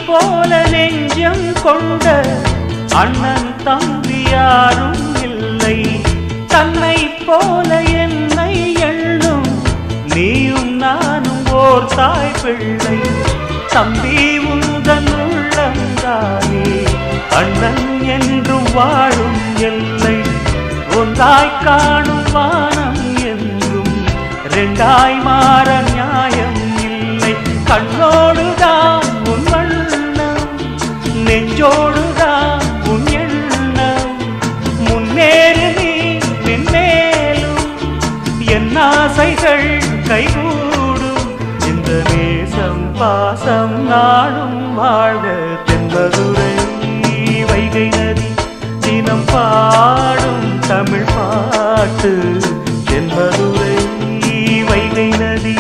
போல நெஞ்சம் கொண்ட அண்ணன் தம்பி யாரும் இல்லை. தன்னை போல என்னை எண்ணும் நீயும் நானும் ஓர் தாய் பிள்ளை. தம்பி உந்தன் உள்ளந்தானே அண்ணன் என்றும் வாழும் எல்லை. ஒன்றாய் காணும் வானம் என்றும் ரெண்டாய் மாற நியாயம் இல்லை. கண்ணோடுதான் உன் வண்ணம், நெஞ்சோடுதான் உன் எண்ணம். முன்னேறு நீ மென்மேலும், என் ஆசைகள் கைகூடும். இந்த நேசம் பாசம் நாடும் வாழ்க. தென்பதுரை வைகை நதி தினம் பாடும் தமிழ் பாட்டு. தென்பதுரை வைகை நதி